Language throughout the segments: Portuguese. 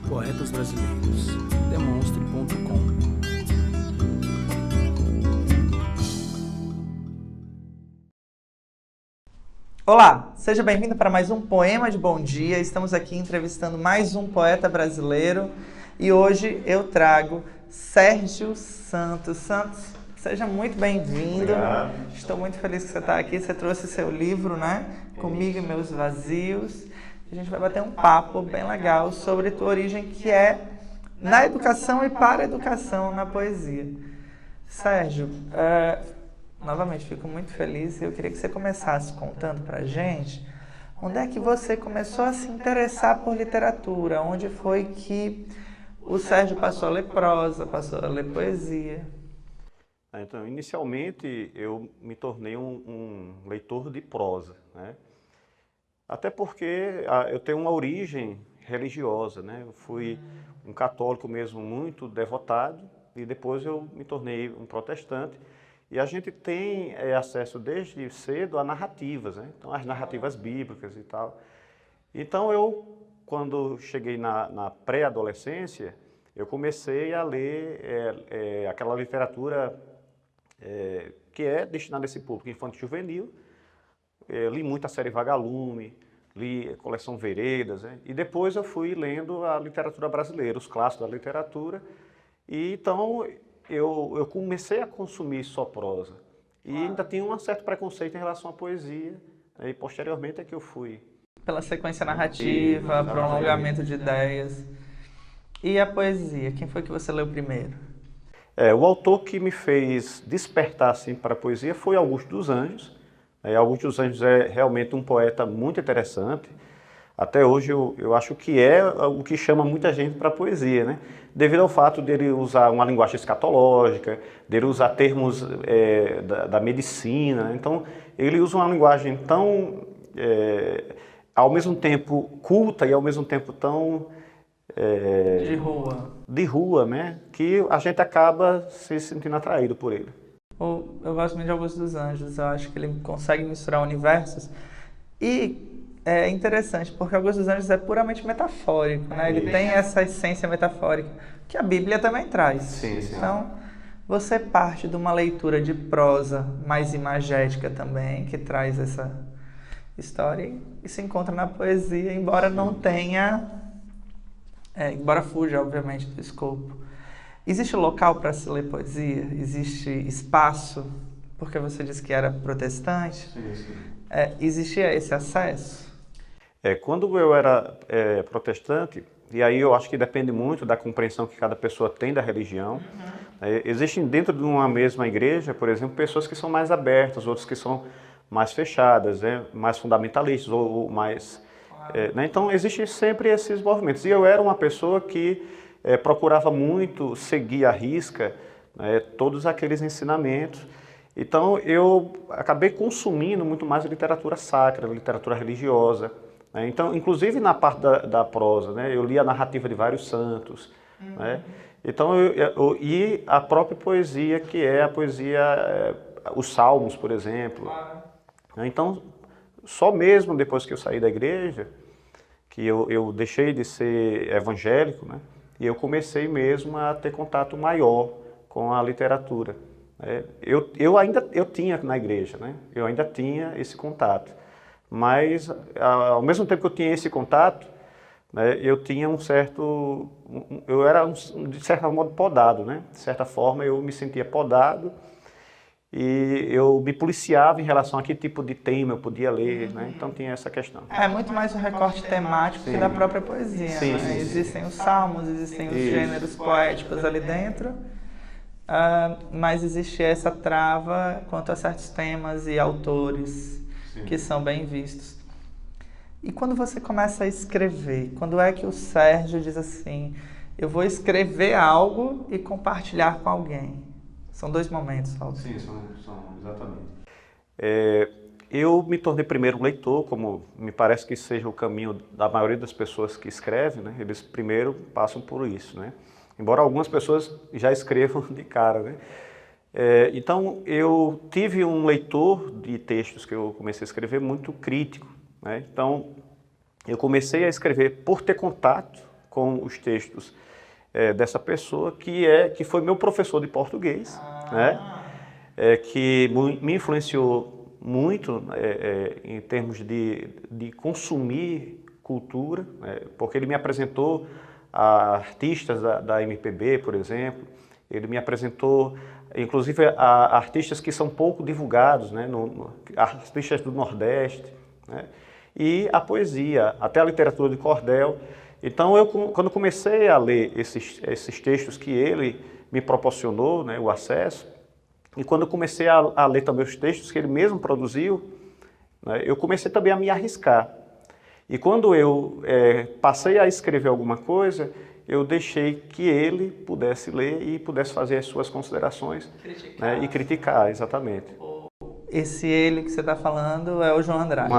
Poetas Brasileiros, demonstre.com. Olá, seja bem-vindo para mais um Poema de Bom Dia. Estamos aqui entrevistando mais um poeta brasileiro e hoje eu trago Sérgio Santos. Santos, seja muito bem-vindo. Estou muito feliz que você está aqui. Você trouxe seu livro, né? Comigo e Meus Vazios. A gente vai bater um papo bem legal sobre tua origem, que é na educação e para a educação na poesia. Sérgio, novamente fico muito feliz e eu queria que você começasse contando pra gente onde é que você começou a se interessar por literatura, onde foi que o Sérgio passou a ler prosa, passou a ler poesia. Então, inicialmente, eu me tornei um leitor de prosa, né? Até porque eu tenho uma origem religiosa, né? Eu fui um católico mesmo muito devotado e depois eu me tornei um protestante. E a gente tem acesso desde cedo a narrativas, né? Então, as narrativas bíblicas e tal. Então, quando cheguei na pré-adolescência, eu comecei a ler aquela literatura que é destinada a esse público infantil e juvenil. Li muito a série Vagalume, li a coleção Veredas, né? E depois eu fui lendo a literatura brasileira, os clássicos da literatura. E então eu comecei a consumir só prosa. E ainda tinha um certo preconceito em relação à poesia, né? E posteriormente é que eu fui. Pela sequência narrativa, prolongamento de ideias. E a poesia, quem foi que você leu primeiro? O autor que me fez despertar assim, para a poesia foi Augusto dos Anjos. Augusto dos Anjos é realmente um poeta muito interessante. Até hoje eu acho que é o que chama muita gente para a poesia, né? Devido ao fato dele usar uma linguagem escatológica, dele usar termos da medicina, né? Então, ele usa uma linguagem tão, ao mesmo tempo, culta e ao mesmo tempo tão... de rua, né? Que a gente acaba se sentindo atraído por ele. Eu gosto muito de Augusto dos Anjos, eu acho que ele consegue misturar universos. E é interessante, porque Augusto dos Anjos é puramente metafórico, né? Ele tem essa essência metafórica, que a Bíblia também traz. Sim, sim. Então, você parte de uma leitura de prosa mais imagética também, que traz essa história, e se encontra na poesia, embora não tenha... embora fuja, obviamente, do escopo. Existe local para se ler poesia? Existe espaço? Porque você disse que era protestante. Sim, sim. Existia esse acesso? Quando eu era protestante, e aí eu acho que depende muito da compreensão que cada pessoa tem da religião. Existem dentro de uma mesma igreja, por exemplo, pessoas que são mais abertas, outras que são mais fechadas, né? Mais fundamentalistas ou mais... né? Então, existem sempre esses movimentos. E eu era uma pessoa que procurava muito seguir à risca, né, todos aqueles ensinamentos. Então, eu acabei consumindo muito mais literatura sacra, literatura religiosa. Né? Então, inclusive na parte da prosa, né, eu li a narrativa de vários santos. Né? Então, e a própria poesia, que é a poesia, os salmos, por exemplo. Então, só mesmo depois que eu saí da igreja, que eu deixei de ser evangélico, né, e eu comecei mesmo a ter contato maior com a literatura. Eu tinha na igreja, né? Eu ainda tinha esse contato, mas ao mesmo tempo que eu tinha esse contato, né, eu tinha eu era de certo modo podado, né? De certa forma eu me sentia podado e eu me policiava em relação a que tipo de tema eu podia ler, né? Então tinha essa questão. É muito mais um recorte temático que da própria poesia. Sim, né? sim, sim. Existem os salmos, existem os gêneros poéticos ali dentro, mas existe essa trava quanto a certos temas e autores que são bem vistos. E quando você começa a escrever, quando é que o Sérgio diz assim, eu vou escrever algo e compartilhar com alguém? São dois momentos, Paulo. Sim, são exatamente. Eu me tornei primeiro um leitor, como me parece que seja o caminho da maioria das pessoas que escrevem, né? Eles primeiro passam por isso, né? Embora algumas pessoas já escrevam de cara, né? Então, eu tive um leitor de textos que eu comecei a escrever muito crítico, né? Então, eu comecei a escrever por ter contato com os textos dessa pessoa que foi meu professor de português, né? Que me influenciou muito em termos de consumir cultura, porque ele me apresentou a artistas da MPB, por exemplo, ele me apresentou inclusive a artistas que são pouco divulgados, né? Artistas do Nordeste, né? E a poesia, até a literatura de cordel. Então, quando comecei a ler esses textos que ele me proporcionou, né, o acesso, e quando eu comecei a ler também os textos que ele mesmo produziu, né, eu comecei também a me arriscar. E quando eu passei a escrever alguma coisa, eu deixei que ele pudesse ler e pudesse fazer as suas considerações, né, e criticar, exatamente. Esse ele que você está falando é o João Andrade.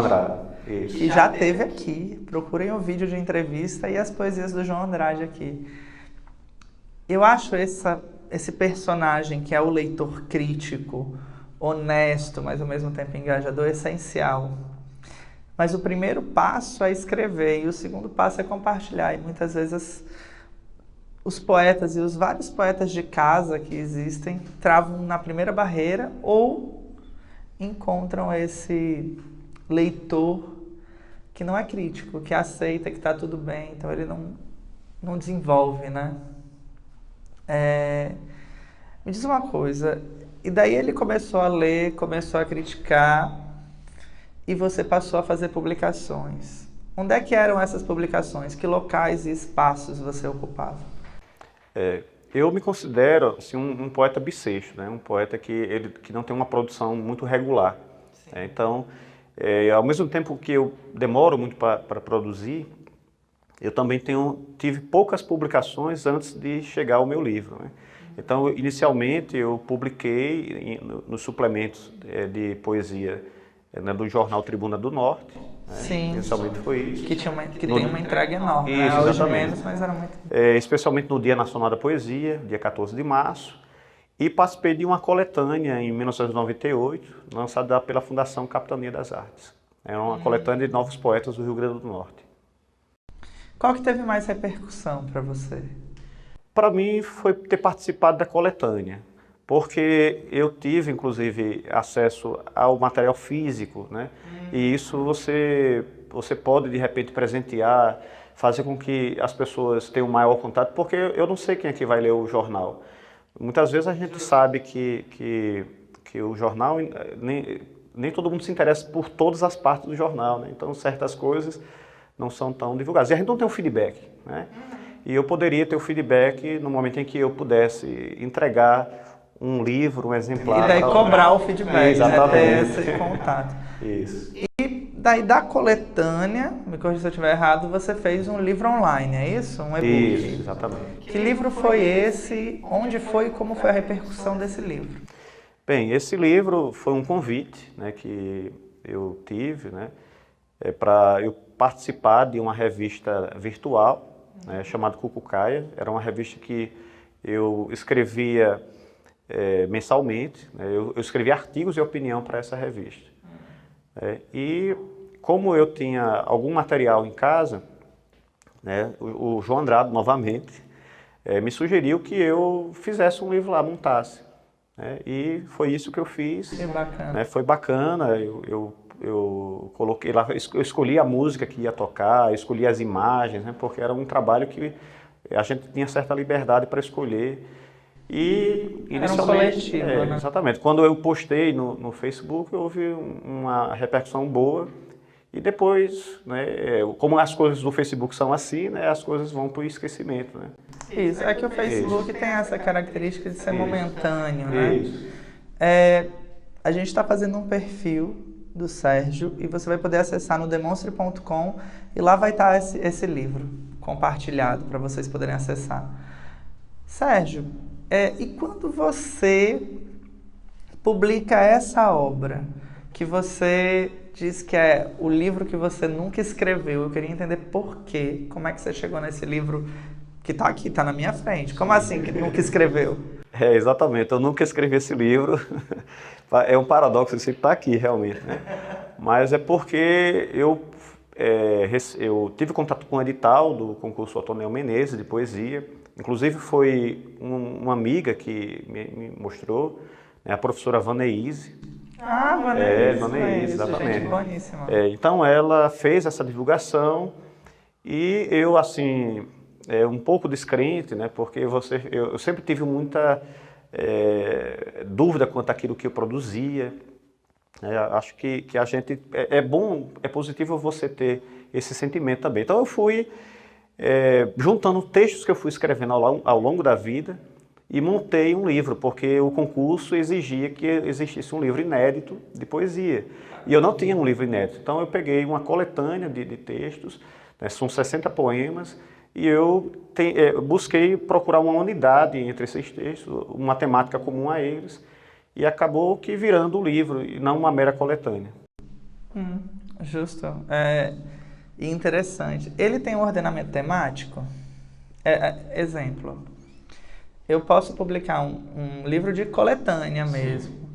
Isso. Que já esteve aqui. Procurem o vídeo de entrevista e as poesias do João Andrade aqui. Eu acho esse personagem que é o leitor crítico, honesto, mas ao mesmo tempo engajador, essencial. Mas o primeiro passo é escrever e o segundo passo é compartilhar. E muitas vezes os poetas e os vários poetas de casa que existem travam na primeira barreira ou encontram esse leitor que não é crítico, que aceita que está tudo bem, então ele não desenvolve, né? Me diz uma coisa, e daí ele começou a ler, começou a criticar, e você passou a fazer publicações. Onde é que eram essas publicações? Que locais e espaços você ocupava? Eu me considero assim, um poeta bissexto, né? Um poeta que não tem uma produção muito regular. Então, ao mesmo tempo que eu demoro muito para produzir, eu também tive poucas publicações antes de chegar ao meu livro, né? Então, inicialmente, eu publiquei nos suplementos de poesia do jornal Tribuna do Norte. Sim. Inicialmente foi isso. Que tem uma entrega enorme, isso, né? Hoje exatamente. menos, mas era muito... Especialmente no Dia Nacional da Poesia, dia 14 de março. E participei de uma coletânea em 1998, lançada pela Fundação Capitania das Artes. Era uma coletânea de novos poetas do Rio Grande do Norte. Qual que teve mais repercussão para você? Para mim foi ter participado da coletânea, porque eu tive, inclusive, acesso ao material físico, né? E isso você pode, de repente, presentear, fazer com que as pessoas tenham maior contato, porque eu não sei quem é que vai ler o jornal. Muitas vezes a gente sabe que o jornal, nem todo mundo se interessa por todas as partes do jornal, né? Então, certas coisas não são tão divulgadas. E a gente não tem um feedback, né? E eu poderia ter o feedback no momento em que eu pudesse entregar um livro, um exemplar. E daí cobrar o feedback, né? Ter esse contato. Isso. E daí da coletânea, me corrija se eu estiver errado, você fez um livro online, é isso? Um e-book? Isso, exatamente. Que livro foi esse? Onde foi e como foi a repercussão desse livro? Bem, esse livro foi um convite, né, que eu tive, né, para eu participar de uma revista virtual, né, chamada Cucucaia. Era uma revista que eu escrevia mensalmente, né, eu escrevia artigos de opinião para essa revista. E como eu tinha algum material em casa, né, o João Andrade, novamente, me sugeriu que eu fizesse um livro lá, montasse. E foi isso que eu fiz. Que bacana. Né, foi bacana, eu coloquei lá, eu escolhi a música que ia tocar, escolhi as imagens, né, porque era um trabalho que a gente tinha certa liberdade para escolher. E inicialmente, era um coletivo, né? Exatamente. Quando eu postei no Facebook, houve uma repercussão boa. E depois, né, como as coisas do Facebook são assim, né, as coisas vão para o esquecimento, né? Isso, é que o Facebook tem essa característica de ser momentâneo, né? Isso. A gente está fazendo um perfil do Sérgio e você vai poder acessar no demonstre.com e lá vai estar esse livro compartilhado para vocês poderem acessar. Sérgio, e quando você publica essa obra, que você diz que é o livro que você nunca escreveu, eu queria entender por quê, como é que você chegou nesse livro que está aqui, está na minha frente, como assim que nunca escreveu? Exatamente, eu nunca escrevi esse livro, é um paradoxo, isso está aqui realmente, né? Mas é porque eu tive contato com o edital do concurso Otoniel Menezes de poesia. Inclusive foi uma amiga que me mostrou, né, a professora Vaneise. Ah, Vaneise. Vaneise, exatamente. Gente boníssima. Então ela fez essa divulgação e eu, assim, um pouco descrente, né, porque eu sempre tive muita dúvida quanto àquilo que eu produzia. Acho que a gente, é bom, é positivo você ter esse sentimento também. Então eu fui juntando textos que eu fui escrevendo ao longo da vida e montei um livro, porque o concurso exigia que existisse um livro inédito de poesia. E eu não tinha um livro inédito, então eu peguei uma coletânea de textos, né, são 60 poemas, e eu busquei procurar uma unidade entre esses textos, uma temática comum a eles, e acabou que virando o livro, e não uma mera coletânea. Justo. E interessante. Ele tem um ordenamento temático? Exemplo, eu posso publicar um livro de coletânea mesmo,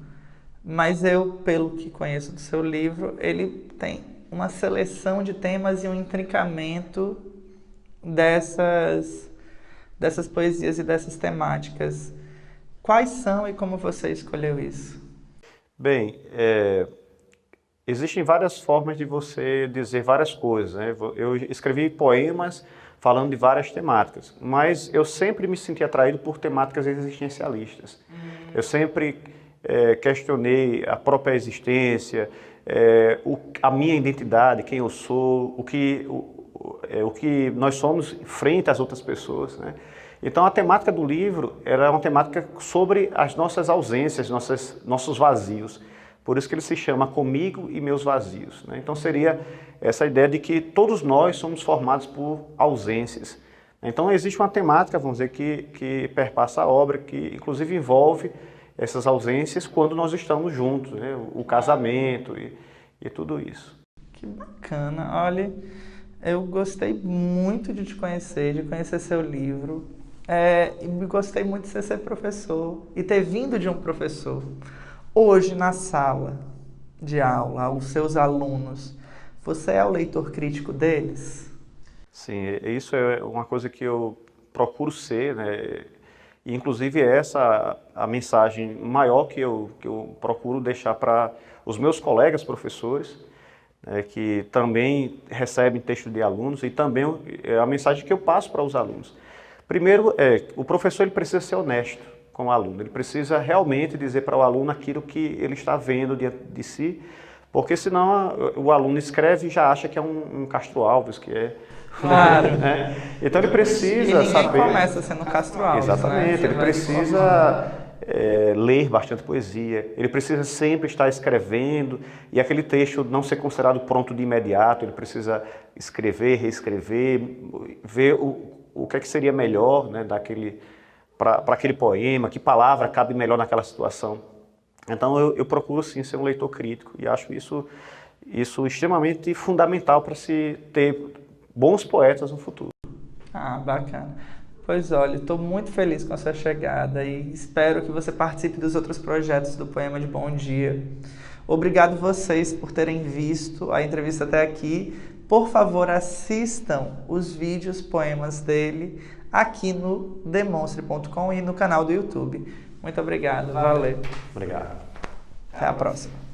mas eu, pelo que conheço do seu livro, ele tem uma seleção de temas e um intrincamento dessas poesias e dessas temáticas. Quais são e como você escolheu isso? Bem, existem várias formas de você dizer várias coisas, né? Eu escrevi poemas falando de várias temáticas, mas eu sempre me senti atraído por temáticas existencialistas. Eu sempre questionei a própria existência, a minha identidade, quem eu sou, o que nós somos frente às outras pessoas, né? Então a temática do livro era uma temática sobre as nossas ausências, nossos vazios. Por isso que ele se chama Comigo e Meus Vazios, né? Então seria essa ideia de que todos nós somos formados por ausências. Então existe uma temática, vamos dizer, que perpassa a obra, que inclusive envolve essas ausências quando nós estamos juntos, né? O casamento e tudo isso. Que bacana. Olha, eu gostei muito de te conhecer, de conhecer seu livro. E gostei muito de você ser professor e ter vindo de um professor. Hoje, na sala de aula, os seus alunos, você é o leitor crítico deles? Sim, isso é uma coisa que eu procuro ser, né? E, inclusive, essa a mensagem maior que eu procuro deixar para os meus colegas professores, né, que também recebem texto de alunos, e também a mensagem que eu passo para os alunos. Primeiro, o professor ele precisa ser honesto com o aluno, ele precisa realmente dizer para o aluno aquilo que ele está vendo diante de si, porque senão o aluno escreve e já acha que é um Castro Alves, que é... Claro. Né? Então ele precisa saber... começa sendo Castro Alves. Exatamente, né? Ele precisa ler bastante poesia, ele precisa sempre estar escrevendo, e aquele texto não ser considerado pronto de imediato, ele precisa escrever, reescrever, ver o que seria melhor, né, para aquele poema, que palavra cabe melhor naquela situação. Então eu procuro sim ser um leitor crítico e acho isso extremamente fundamental para se ter bons poetas no futuro. Ah, bacana. Pois olha, estou muito feliz com a sua chegada e espero que você participe dos outros projetos do Poema de Bom Dia. Obrigado vocês por terem visto a entrevista até aqui. Por favor, assistam os vídeos, poemas dele aqui no demonstre.com e no canal do YouTube. Muito obrigado, valeu. Obrigado. Até a próxima.